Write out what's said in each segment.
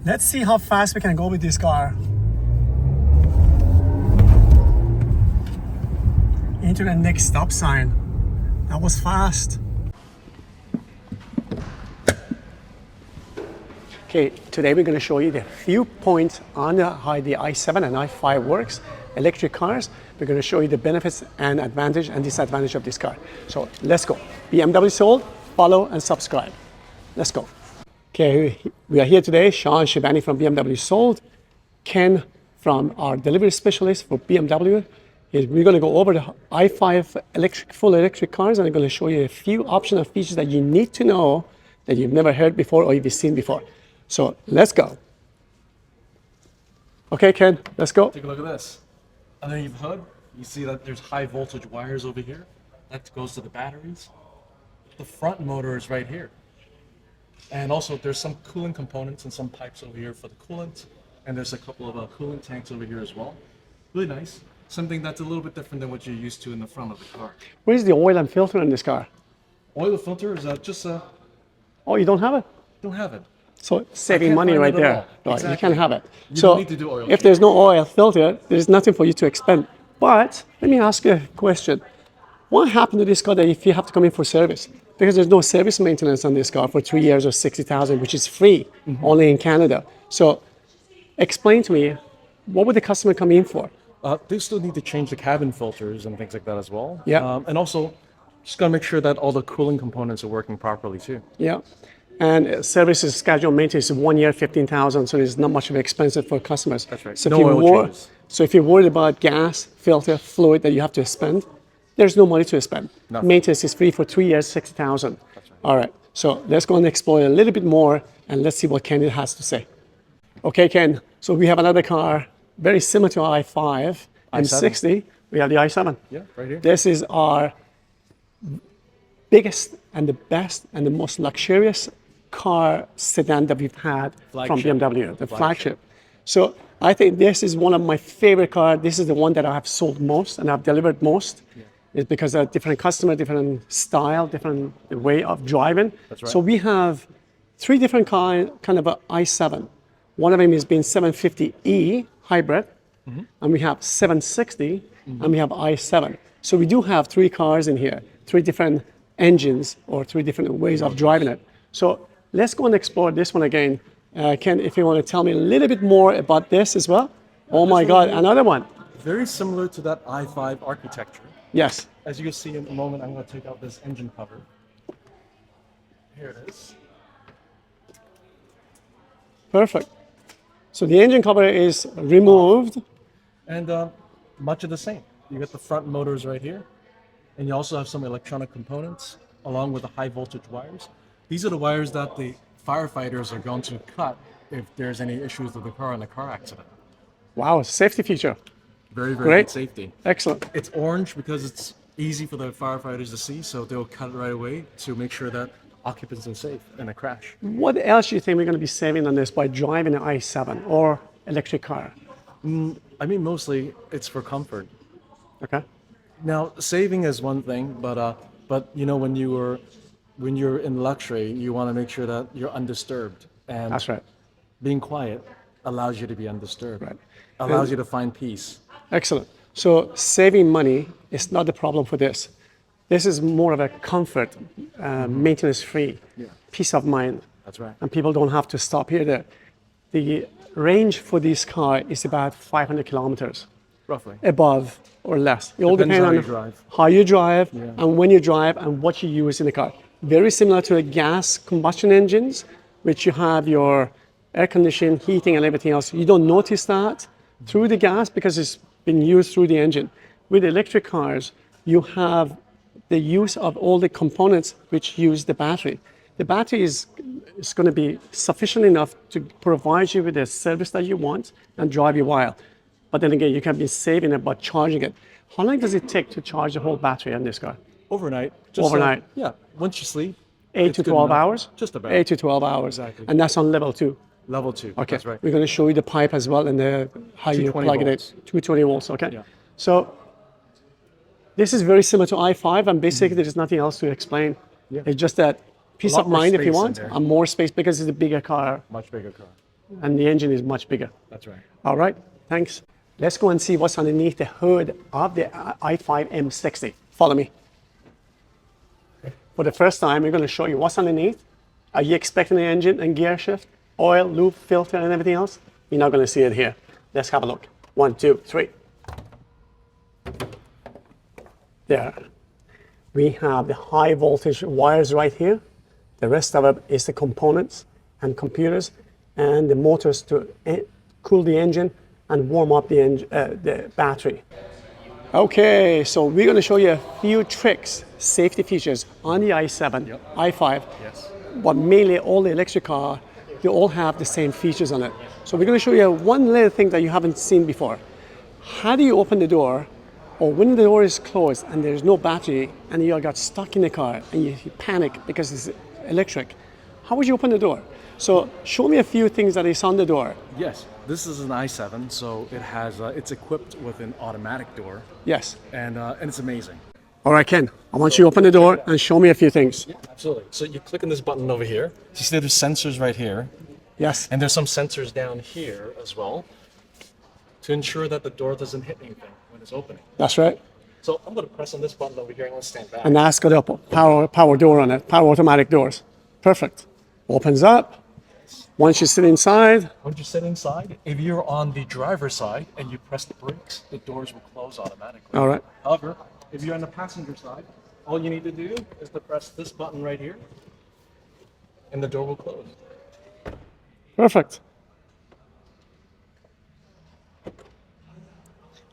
Let's see how fast we can go with this car. Into the next stop sign. That was fast. Okay, today we're going to show you the few points on how the i7 and i5 works, electric cars. We're going to show you the benefits and advantage and disadvantage of this car. So let's go. BMW sold, follow and subscribe. Let's go. Okay, we are here today. Sean Shibani from BMW sold, Ken from our delivery specialist for BMW. We're going to go over the i5 full electric cars, and I'm going to show you a few optional features that you need to know that you've never heard before or you've seen before. So let's go. Okay, Ken, let's go. Take a look at this. Underneath the hood, you see that there's high voltage wires over here. That goes to the batteries. The front motor is right here. And also there's some cooling components and some pipes over here for the coolant. And there's a couple of coolant tanks over here as well. Really nice. Something that's a little bit different than what you're used to in the front of the car. Where's the oil and filter in this car? Oil filter is just Oh, you don't have it? don't have it. So saving money right there. Right, Exactly. you can have it. You So don't need to do oil if there's no oil filter, there's nothing for you to expend. But let me ask you a question. What happened to this car that if you have to come in for service? Because there's no service maintenance on this car for 3 years or 60,000, which is free, only in Canada. So explain to me, what would the customer come in for? They still need to change the cabin filters and things like that as well. Yeah. And also, just gotta make sure that all the cooling components are working properly too. Yeah. And service is scheduled maintenance is 1 year, 15,000, so it's not much of an expensive for customers. That's right. So No oil changes. So if you're worried about gas, filter, fluid that you have to spend, there's no money to spend. Nothing. Maintenance is free for 3 years, 60,000. That's right. All right. So let's go and explore a little bit more and let's see what Ken has to say. Okay, Ken. So we have another car very similar to i5, M60. We have the i7. Yeah, right here. This is our biggest and the best and the most luxurious car sedan that we've had from Flagship. BMW, the flagship. So I think this is one of my favorite cars. This is the one that I have sold most and I've delivered most. Yeah. It's because of different customer, different style, different way of driving. That's right. So we have three different kind of a i7. One of them is being 750e hybrid, and we have 760, and we have i7. So we do have three cars in here, three different engines or three different ways of driving it. So let's go and explore this one again. Ken, if you want to tell me a little bit more about this as well. Oh my God, another one. Very similar to that i5 architecture. Yes. As you can see in a moment, I'm going to take out this engine cover. Here it is. Perfect. So the engine cover is removed. And much of the same. You got the front motors right here. And you also have some electronic components along with the high voltage wires. These are the wires that the firefighters are going to cut if there's any issues with the car in a car accident. Wow, safety feature. Very, very Great. good safety. Excellent. It's orange because it's easy for the firefighters to see, so they'll cut it right away to make sure that occupants are safe in a crash. What else do you think we're going to be saving on this by driving an i7 or electric car? I mean, mostly it's for comfort. Okay. Now, saving is one thing, but you know, when you're in luxury, you want to make sure that you're undisturbed, and That's right. being quiet allows you to be undisturbed. Right. Allows you to find peace. Excellent. So saving money is not the problem for this. This is more of a comfort, maintenance-free, peace of mind. That's right. And people don't have to stop here. The range for this car is about 500 kilometers, Roughly. above or less. It all Depends depends how on you drive. how you drive and when you drive and what you use in the car. Very similar to a gas combustion engines, which you have your air conditioning, heating, and everything else. You don't notice that through the gas because it's been used through the engine. With electric cars, you have the use of all the components which use the battery. The battery is going to be sufficient enough to provide you with the service that you want and drive you wild. But then again, you can be saving it by charging it. How long does it take to charge the whole battery on this car? Overnight. Overnight. Yeah. Once you sleep. 8 it's to good 12 enough. hours? Just about. 8 to 12 hours. Exactly. And that's on level 2. Level 2. Okay. That's right. We're going to show you the pipe as well and how you 220 plug volts. it in. 220 volts, okay? Yeah. So this is very similar to i5 and basically there's nothing else to explain. Yeah. It's just that peace lot of more mind if you space in want there. and more space because it's a bigger car. Much bigger car. and the engine is much bigger. That's right. All right, thanks. Let's go and see what's underneath the hood of the i5 M60. Follow me. For the first time, we're going to show you what's underneath. Are you expecting the engine and gear shift, oil, lube, filter, and everything else? You're not going to see it here. Let's have a look. 1, 2, 3. There. We have the high voltage wires right here. The rest of it is the components and computers and the motors to cool the engine and warm up the battery. Okay, so we're going to show you a few tricks, safety features on the i7, i5, Yes. but mainly all the electric car, they all have the same features on it. So we're going to show you one little thing that you haven't seen before. How do you open the door, or when the door is closed and there's no battery and you got stuck in the car and you panic because it's electric, how would you open the door? So show me a few things that is on the door. Yes. This is an i7, so it has it's equipped with an automatic door, Yes. and it's amazing. All right, Ken, I want you to open the door and show me a few things. Yeah, absolutely. So you click on this button over here. You see there's sensors right here, Yes. and there's some sensors down here as well to ensure that the door doesn't hit anything when it's opening. That's right. So I'm going to press on this button over here and let's stand back. And that's got a power door on it, power automatic doors. Perfect. Opens up. Once you sit inside, Once you sit inside, if you're on the driver's side and you press the brakes, the doors will close automatically. all right. However, if you're on the passenger side, all you need to do is to press this button right here, and the door will close. Perfect.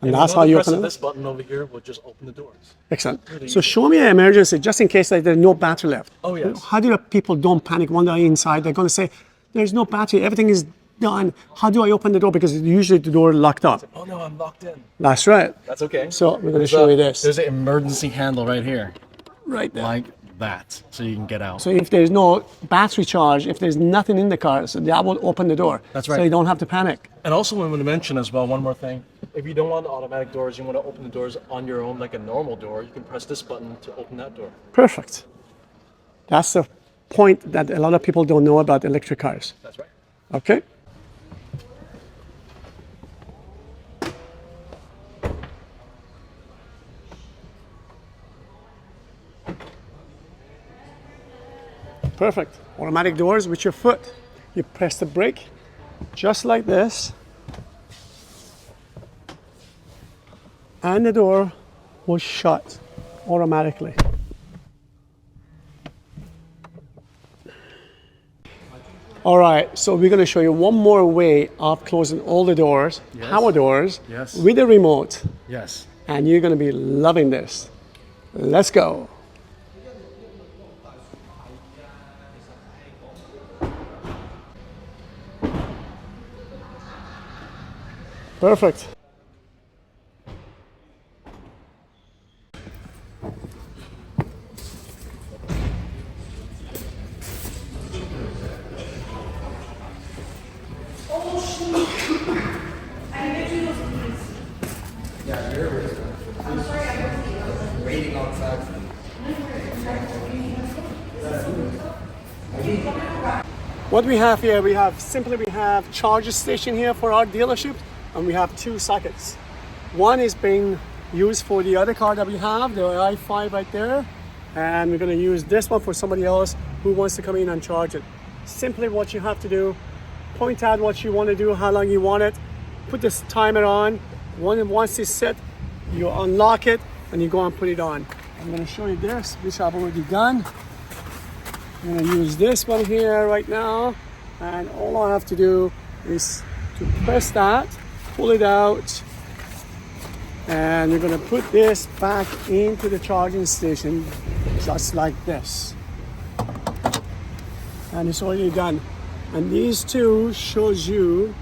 And that's how another you press open of it? this button over here will just open the doors. Excellent. So show me an emergency, just in case like, there's no battery left. Oh, yes. How do people don't panic when they're inside? They're going to say, there's no battery, everything is done. How do I open the door? Because usually the door is locked up. Oh no, I'm locked in. That's right. That's okay. So we're going to show you this. There's an emergency handle right here, Right there. like that, so you can get out. So if there's no battery charge, if there's nothing in the car, so that will open the door. That's So right. you don't have to panic. And also, I want to mention as well one more thing. If you don't want the automatic doors, you want to open the doors on your own like a normal door, you can press this button to open that door. Perfect. That's the point that a lot of people don't know about electric cars. That's right. Okay? Perfect. Automatic doors with your foot. You press the brake just like this, and the door will shut automatically. All right, so we're going to show you one more way of closing all the doors, Yes. power doors, Yes. with a remote, Yes. and you're going to be loving this. Let's go. Perfect. What we have here, we have charger station here for our dealership, and we have two sockets. One is being used for the other car that we have, the i5 right there, and we're going to use this one for somebody else who wants to come in and charge it. Simply what you have to do, point out what you want to do, how long you want it, put this timer on. Once it's set, you unlock it and you go and put it on. I'm going to show you this, which I've already done. I'm going to use this one here right now, and all I have to do is to press that, pull it out, and you're going to put this back into the charging station just like this, and it's already done. And these two shows you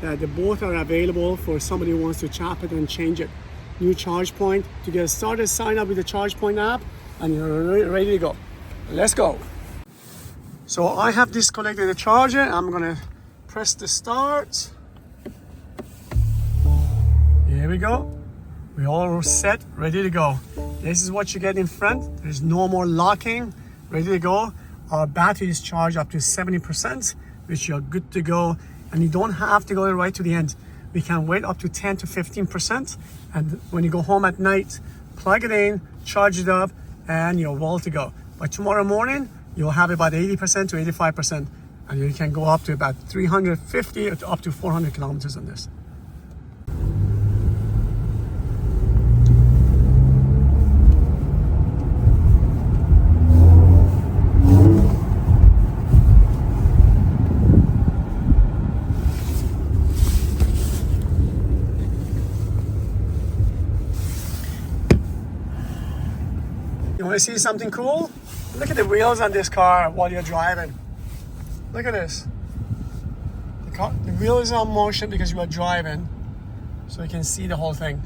that the both are available for somebody who wants to chop it and change it. New charge point. To get started, sign up with the ChargePoint app and you're ready to go. Let's go. So I have disconnected the charger. I'm gonna press the start. Here we go. We're all set, ready to go. This is what you get in front. There's no more locking, ready to go. Our battery is charged up to 70%, which you're good to go and you don't have to go right to the end. We can wait up to 10 to 15%, and when you go home at night, plug it in, charge it up, and you're well to go. By tomorrow morning, you'll have about 80% to 85%, and you can go up to about 350 to up to 400 kilometers on this. You want to see something cool? Look at the wheels on this car while you're driving. Look at this. The wheel is on motion because you are driving, so you can see the whole thing.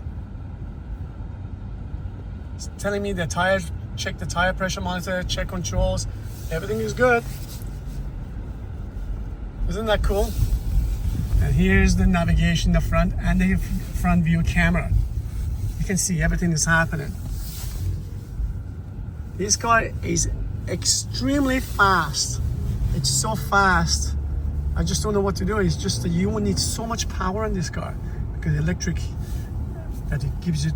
It's telling me the tires, check the tire pressure monitor, check controls, everything is good. Isn't that cool? And here's the navigation, the front and the front view camera. You can see everything is happening. This car is extremely fast. It's so fast. I just don't know what to do. It's just that you will need so much power in this car because electric, that it gives you